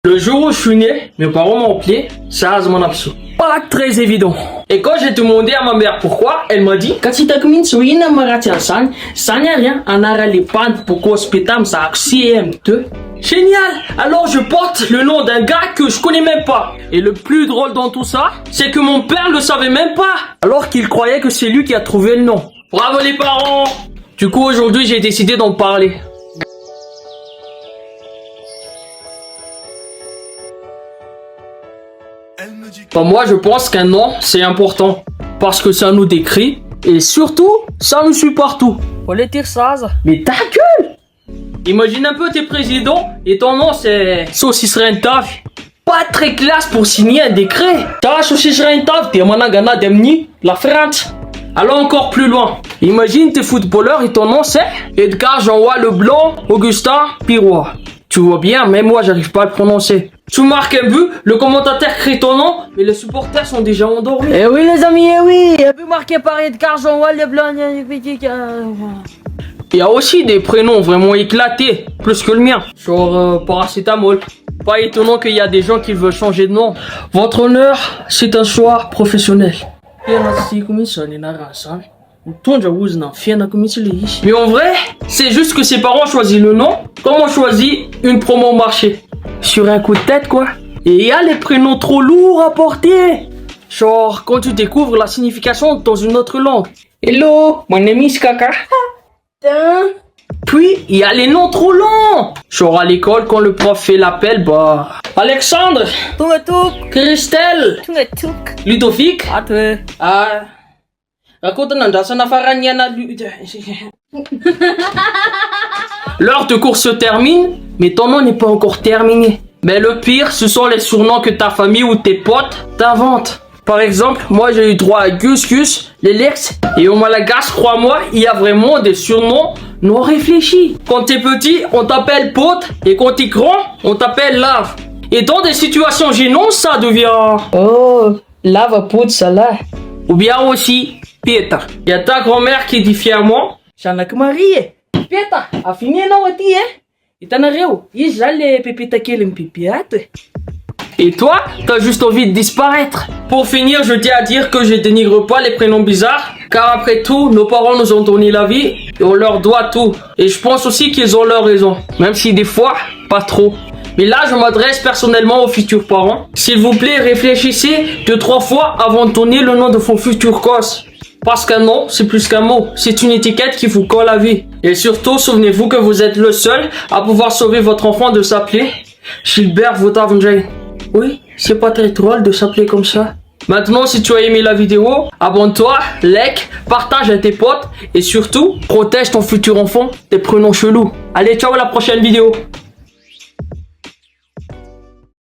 Le jour où je suis né, mes parents m'ont appelé Saz mon absou. Pas très évident. Et quand j'ai demandé à ma mère pourquoi, elle m'a dit quand tu t'as commis sur une amaratia sang, ça n'y a rien, en a les pantes pour qu'hospital ça CM2. Génial! Alors je porte le nom d'un gars que je connais même pas. Et le plus drôle dans tout ça, c'est que mon père le savait même pas. Alors qu'il croyait que c'est lui qui a trouvé le nom. Bravo les parents! Du coup aujourd'hui j'ai décidé d'en parler. Bah moi je pense qu'un nom c'est important parce que ça nous décrit et surtout ça nous suit partout. Faut les dire ça. Mais ta gueule! Imagine un peu t'es président et ton nom c'est Saucisse Rentaf. Pas très classe pour signer un décret. T'as Saucisse Rentaf, t'es managana d'Emni, la France. Allons encore plus loin. Imagine t'es footballeur et ton nom c'est Edgar Jean-Roy Leblanc Augustin Pirois. Tu vois bien, même moi j'arrive pas à le prononcer. Tu marques un but, le commentateur crie ton nom, mais les supporters sont déjà endormis. Eh oui les amis, eh oui, un but marqué par Edgar Jean-Roy Leblanc. Il y a aussi des prénoms vraiment éclatés, plus que le mien. Genre paracétamol. Pas étonnant qu'il y a des gens qui veulent changer de nom. Votre honneur, c'est un choix professionnel. Mais en vrai, c'est juste que ses parents ont choisi le nom, comme on choisit une promo au marché. Sur un coup de tête quoi. Et il y a les prénoms trop lourds à porter. Genre quand tu découvres la signification dans une autre langue. Hello, mon name is Kaka. Puis il y a les noms trop longs. Genre à l'école quand le prof fait l'appel, bah Alexandre, Christelle, Ludovic. L'heure de cours se termine, mais ton nom n'est pas encore terminé. Mais le pire, ce sont les surnoms que ta famille ou tes potes t'inventent. Par exemple, moi j'ai eu droit à Gus Gus, l'Elex, et au Malagasy, crois-moi, il y a vraiment des surnoms non réfléchis. Quand t'es petit, on t'appelle pote, et quand t'es grand, on t'appelle lave. Et dans des situations gênantes, ça devient... Oh, lave pote ça là. Ou bien aussi, Pieta. Il y a ta grand-mère qui dit fièrement... Chanak Marie. Pieta, a fini non ati Itanareo, j'allais pépita kelim pipiate. Et toi, t'as juste envie de disparaître. Pour finir, je tiens à dire que je dénigre pas les prénoms bizarres, car après tout, nos parents nous ont donné la vie et on leur doit tout. Et je pense aussi qu'ils ont leur raison, même si des fois, pas trop. Mais là, je m'adresse personnellement aux futurs parents. S'il vous plaît, réfléchissez 2-3 fois avant de donner le nom de vos futurs gosses. Parce qu'un nom, c'est plus qu'un mot. C'est une étiquette qui vous colle à vie. Et surtout, souvenez-vous que vous êtes le seul à pouvoir sauver votre enfant de s'appeler Gilbert Votavunjay. Oui, c'est pas très drôle de s'appeler comme ça. Maintenant, si tu as aimé la vidéo, abonne-toi, like, partage à tes potes et surtout, protège ton futur enfant des prénoms chelous. Allez, ciao à la prochaine vidéo.